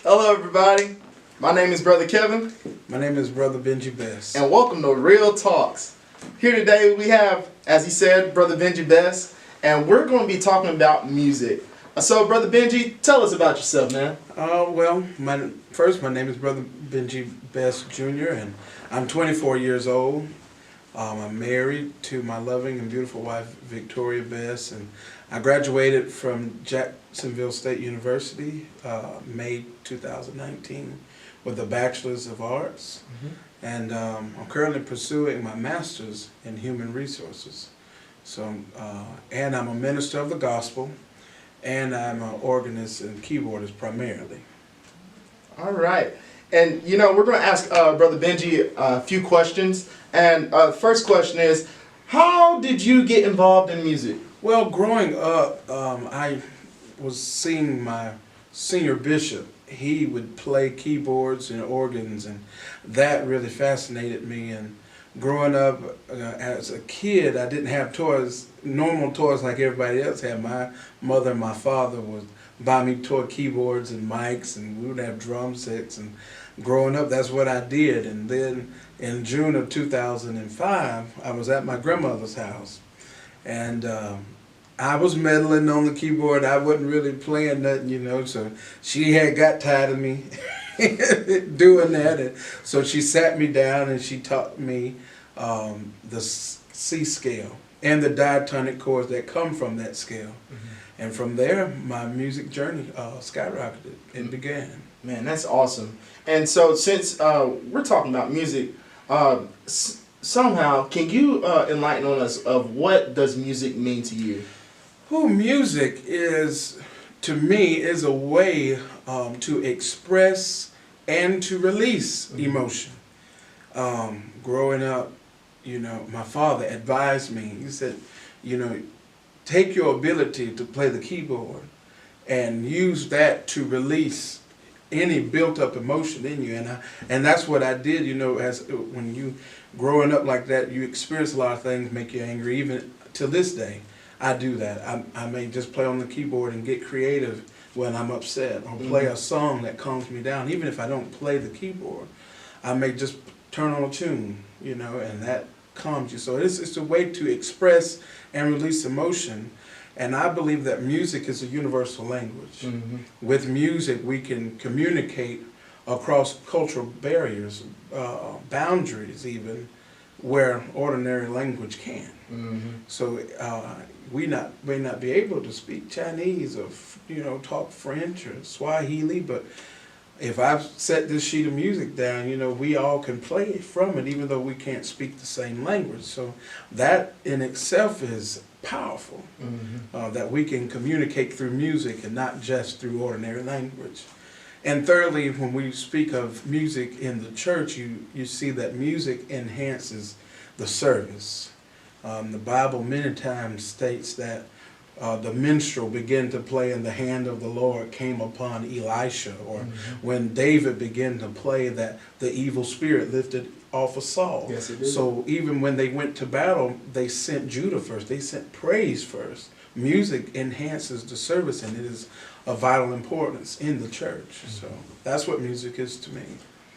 Hello everybody, my name is Brother Kevin. My name is Brother Benjie Bess. And welcome to Real Talks. Here today we have, as he said, Brother Benjie Bess, and we're going to be talking about music. So Brother Benjie, tell us about yourself, man. Well, my name is Brother Benjie Bess Jr. and I'm 24 years old. I'm married to my loving and beautiful wife, Victoria Bess, and I graduated from Jacksonville State University, May 2019, with a Bachelor's of Arts. And I'm currently pursuing my Master's in Human Resources. So, and I'm a minister of the gospel, and I'm an organist and keyboardist primarily. All right. And, you know, we're going to ask Brother Benjie a few questions. And first question is, how did you get involved in music? Well, growing up, I was seeing my senior bishop. He would play keyboards and organs, and that really fascinated me. And growing up as a kid, I didn't have toys, normal toys like everybody else had. My mother and my father would buy me toy keyboards and mics, and we would have drum sets. And growing up, that's what I did. And then in June of 2005, I was at my grandmother's house, and I was meddling on the keyboard. I wasn't really playing nothing, you know, so she had got tired of me doing that. And so she sat me down and she taught me the C scale and the diatonic chords that come from that scale. And from there, my music journey skyrocketed and began. Man, that's awesome. And so since we're talking about music, somehow, can you enlighten on us of what does music mean to you? Well, music is, to me, is a way to express and to release emotion. Growing up, you know, my father advised me. He said, you know, take your ability to play the keyboard and use that to release any built-up emotion in you, and that's what I did. You know, as when you growing up like that, you experience a lot of things make you angry. Even to this day, I do that. I may just play on the keyboard and get creative when I'm upset, or play a song that calms me down. Even if I don't play the keyboard, I may just turn on a tune, you know, and that calms you. So it's a way to express and release emotion. And I believe that music is a universal language. With music, we can communicate across cultural barriers, boundaries even, where ordinary language can. So we may not be able to speak Chinese or, you know, talk French or Swahili, but if I've set this sheet of music down, you know, we all can play from it, even though we can't speak the same language. So that in itself is powerful, that we can communicate through music and not just through ordinary language. And thirdly, when we speak of music in the church, you see that music enhances the service. The Bible many times states that the minstrel began to play and the hand of the Lord came upon Elisha, or when David began to play that the evil spirit lifted off of Saul. Yes, it did. So even when they went to battle, they sent Judah first. They sent praise first. Music enhances the service, and it is of vital importance in the church. So that's what music is to me.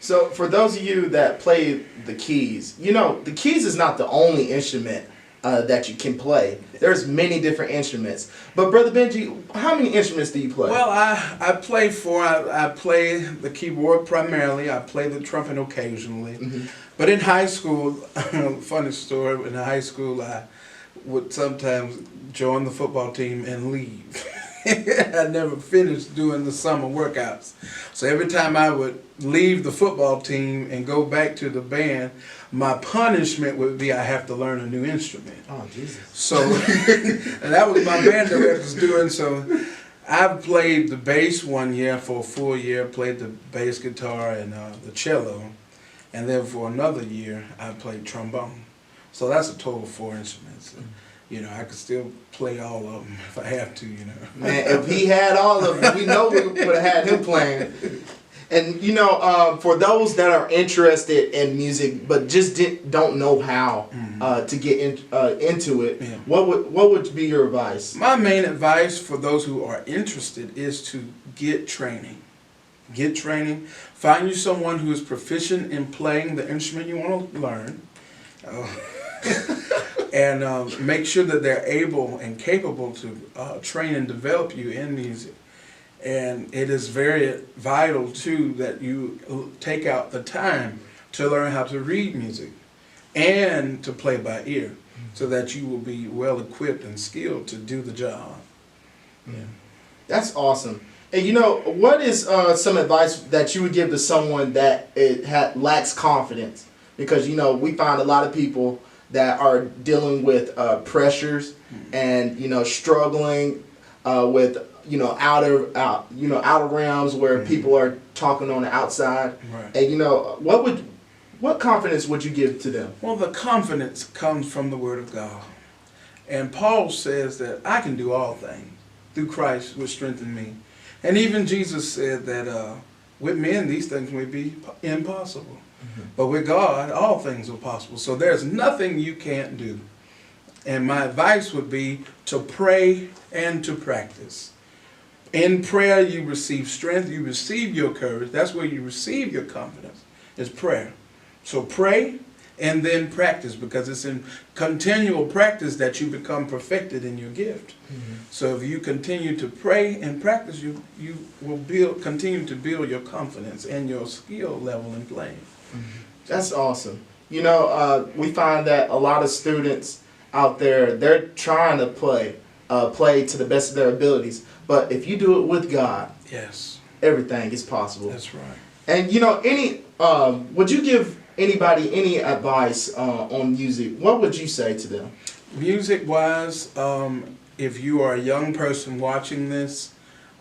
So for those of you that play the keys, you know, the keys is not the only instrument that you can play. There's many different instruments. But Brother Benjie, how many instruments do you play? Well, I play I play the keyboard primarily. I play the trumpet occasionally. Mm-hmm. But in high school, funny story, in high school I would sometimes join the football team and leave. I never finished doing the summer workouts. So every time I would leave the football team and go back to the band, my punishment would be I have to learn a new instrument. Oh, Jesus. So, and that was my band director's doing. So I've played the bass one year for a full year, played the bass guitar and the cello. And then for another year, I played trombone. So that's a total of 4 instruments. You know, I could still play all of them if I have to, you know. Man, if he had all of them, we know we would have had him playing. And, you know, for those that are interested in music but just don't know how to get into it, Yeah. what would be your advice? My main advice for those who are interested is to get training. Get training. Find you someone who is proficient in playing the instrument you want to learn. And make sure that they're able and capable to train and develop you in music. And it is very vital, too, that you take out the time to learn how to read music and to play by ear so that you will be well equipped and skilled to do the job. Yeah. That's awesome. And, you know, what is some advice that you would give to someone that lacks confidence? Because, you know, we find a lot of people that are dealing with pressures and, you know, struggling with, you know, outer realms where people are talking on the outside. Right. And, you know, what confidence would you give to them? Well, the confidence comes from the Word of God. And Paul says that I can do all things through Christ which strengthen me. And even Jesus said that with men these things may be impossible. But with God, all things are possible. So there's nothing you can't do. And my advice would be to pray and to practice. In prayer, you receive strength, you receive your courage. That's where you receive your confidence, is prayer. So pray and then practice, because it's in continual practice that you become perfected in your gift. So if you continue to pray and practice, you will continue to build your confidence and your skill level in playing. That's awesome. You know, we find that a lot of students out there, they're trying to play to the best of their abilities. But if you do it with God, yes, everything is possible. That's right. And, you know, would you give anybody any advice on music? What would you say to them? Music-wise, if you are a young person watching this,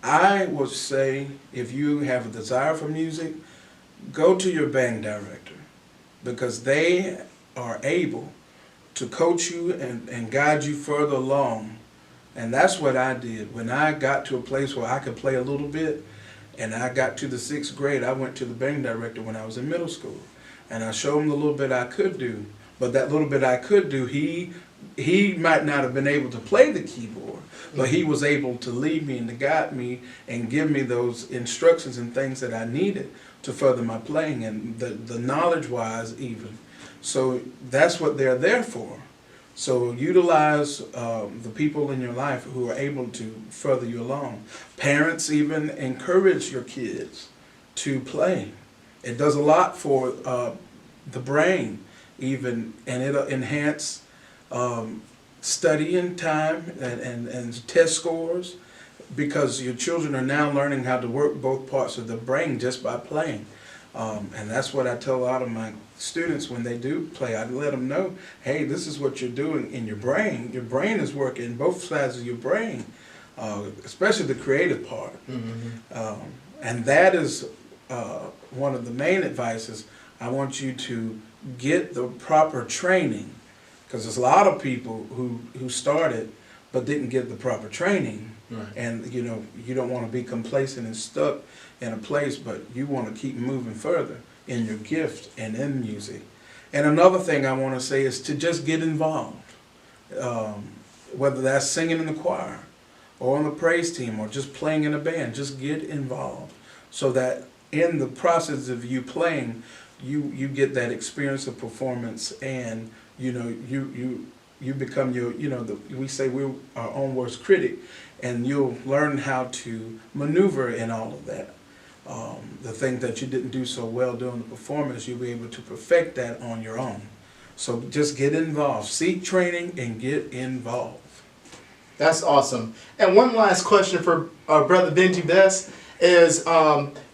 I would say if you have a desire for music, go to your band director, because they are able to coach you and guide you further along. And that's what I did. When I got to a place where I could play a little bit, and I got to the 6th grade, I went to the band director when I was in middle school. And I showed him the little bit I could do. But that little bit I could do, he might not have been able to play the keyboard, but he was able to lead me and to guide me and give me those instructions and things that I needed to further my playing, and the knowledge-wise even. So that's what they're there for. So utilize the people in your life who are able to further you along. Parents even encourage your kids to play. It does a lot for the brain even, and it'll enhance studying time and test scores, because your children are now learning how to work both parts of the brain just by playing. And that's what I tell a lot of my students when they do play. I let them know, hey, this is what you're doing in your brain. Your brain is working, both sides of your brain, especially the creative part. And that is one of the main advices. I want you to get the proper training, because there's a lot of people who started but didn't get the proper training. Right. And you know, you don't want to be complacent and stuck in a place, but you want to keep moving further in your gift and in music. And another thing I want to say is to just get involved, whether that's singing in the choir or on the praise team, or just playing in a band. Just get involved, so that in the process of you playing, you get that experience of performance, and you become we say we're our own worst critic, and you'll learn how to maneuver in all of that. The thing that you didn't do so well during the performance, you'll be able to perfect that on your own. So just get involved, seek training, and get involved. That's awesome. And one last question for Brother Benjie Bess is,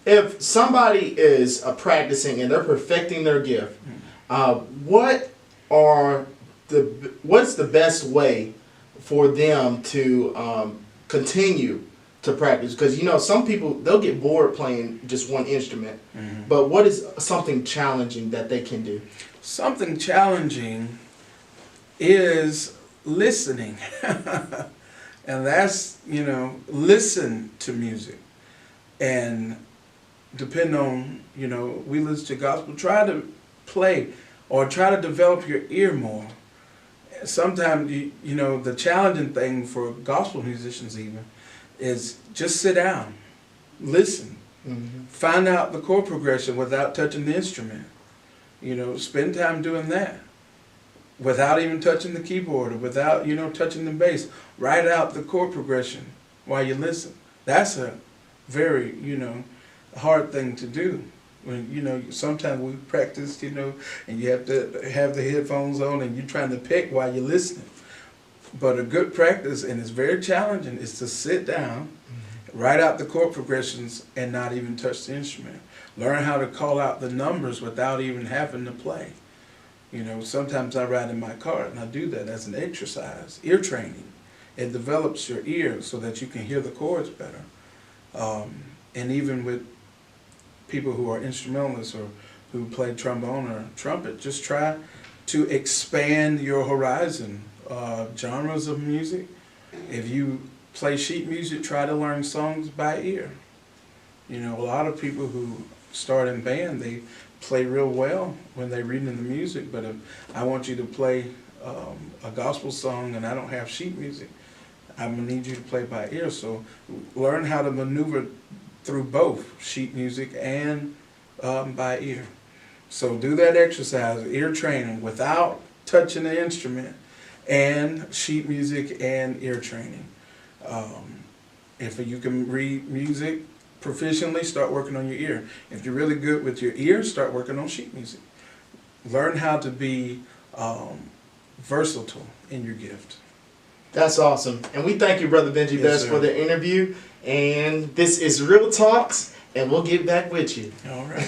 if somebody is practicing and they're perfecting their gift, what's the best way for them to continue to practice? Because some people, they'll get bored playing just one instrument. Mm-hmm. But what is something challenging that they can do? Something challenging is listening. And that's, listen to music. And depend on, we listen to gospel, try to play or try to develop your ear more. Sometimes, the challenging thing for gospel musicians even is just sit down, listen, mm-hmm. Find out the chord progression without touching the instrument. Spend time doing that without even touching the keyboard or without, touching the bass. Write out the chord progression while you listen. That's a very, hard thing to do. When, sometimes we practice, and you have to have the headphones on and you're trying to pick while you're listening. But a good practice, and it's very challenging, is to sit down, mm-hmm. Write out the chord progressions and not even touch the instrument. Learn how to call out the numbers without even having to play. Sometimes I ride in my car and I do that as an exercise, ear training. It develops your ear so that you can hear the chords better. And even with people who are instrumentalists or who play trombone or trumpet, just try to expand your horizon. Genres of music. If you play sheet music, try to learn songs by ear. A lot of people who start in band, they play real well when they're reading the music, but if I want you to play a gospel song and I don't have sheet music, I'm going to need you to play by ear. So learn how to maneuver through both sheet music and by ear. So do that exercise, ear training, without touching the instrument, and sheet music and ear training. If you can read music proficiently, start working on your ear. If you're really good with your ear, start working on sheet music. Learn how to be versatile in your gift. That's awesome. And we thank you, Brother Benjie Bess, for the interview. And this is Real Talks, and we'll get back with you. All right.